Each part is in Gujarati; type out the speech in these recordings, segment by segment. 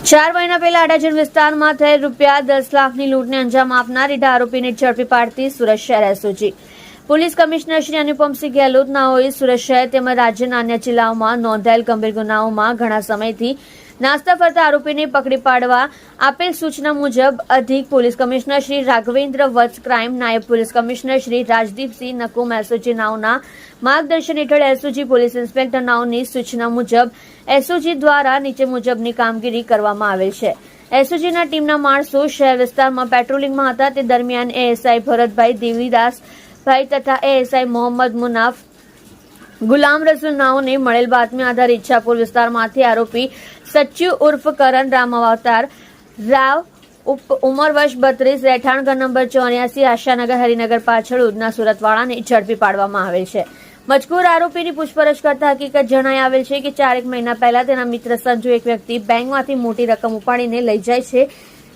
4 મહિના પહેલા અડાજણ વિસ્તારમાં થયેલ ₹10 લાખની લૂંટને અંજામ આપનાર રીઢા આરોપીને ઝડપી પાડતી સુરત શહેર SOG police commissioner Shri Anupamsinh Gehlot નાઓએ સુરત શહેર તેમજ રાજ્યના અન્ય જિલ્લાઓમાં નોંધાયેલ ગંભીર ગુનાઓમાં ઘણા સમયથી નાસ્તા ફરતા આરોપીને પકડી પાડવા આપેલ સૂચના મુજબ અધિક police commissioner Shri Raghavendra Vats crime નાયબ police commissioner Shri Rajdeepsinh Nakum SOG નાઓના માર્ગદર્શન હેઠળ એસઓજી પોલીસ ઇન્સ્પેક્ટર નાઓની સૂચના મુજબ એસઓજી દ્વારા નીચે મુજબની કામગીરી કરવામાં આવેલ છે। એસઓજીના ટીમના માણસો શહેર વિસ્તારમાં પેટ્રોલિંગમાં હતા તે દરમિયાન એએસઆઈ ભરતભાઈ દેવીદાસભાઈ તથા એએસઆઈ મોહમ્મદ મુનાફ ગુલામ રસુલ નાઓને મળેલ બાતમી આધારે ઈચ્છાપુર વિસ્તારમાંથી આરોપી સચ્ચુ ઉર્ફ કરણ રામ અવતાર રાવ ઉંમર વર્ષ 32 રહેઠાણ ઘર નંબર 84 આશાનગર હરિનગર પાછળ ઉધના સુરતવાળાને ઝડપી પાડવામાં આવેલ છે। મજકૂર આરોપીની પૂછપરછ કરતા હકીકત જણાઈ આવેલ છે કે 4 મહિના પહેલા તેના મિત્ર સંજુ એક વ્યક્તિ બેંકમાંથી મોટી રકમ ઉપાડીને લઈ જાય છે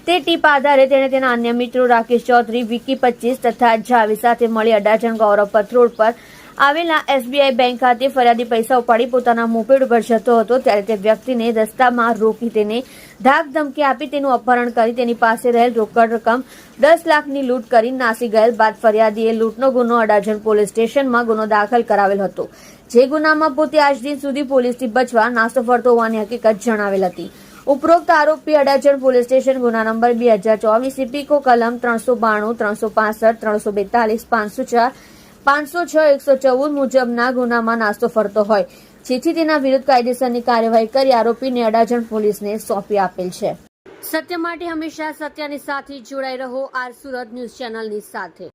તે ટીપ આધારે તેણે તેના અન્ય મિત્રો રાકેશ ચૌધરી વિકી 25 તથા જાવી સાથે મળી અડાજણ ગૌરવ પથ રોડ પર આવેલા એસબીઆઈ બેંક ખાતે ફરિયાદી પૈસા ઉપાડી પોતાના મોપેડ ઉપર જતો હતો ત્યારે તે વ્યક્તિને રસ્તામાં રોકી તેને ધાક ધમકી આપી તેનું અપહરણ કરી તેની પાસે રહેલ રોકડ રકમ 10 લાખની લૂંટ કરી નાસી ગયેલ બાદ ફરિયાદીએ લૂંટનો ગુનો અડાજણ પોલીસ સ્ટેશનમાં ગુનો દાખલ કરાવેલ હતો જે ગુનામાં પોતે આજ દિન સુધી પોલીસથી બચવા નાસ્તો ફરતો હોવાની હકીકત જણાવેલ હતી। ઉપરોક્ત આરોપી અડાજણ પોલીસ સ્ટેશન ગુના નંબર 2024 ઇપીકો કલમ 392 365 342 504 506 114 મુજબના ગુનામાં નાસ્તો ફરતો હોય જેથી તેના વિરુદ્ધ કાયદેસરની કાર્યવાહી કરી આરોપીને અડાજણ પોલીસને સોંપી આપેલ છે। સત્ય માટે હંમેશા સત્યની સાથે જોડાઈ રહો આર સુરત ન્યૂઝ ચેનલની સાથે।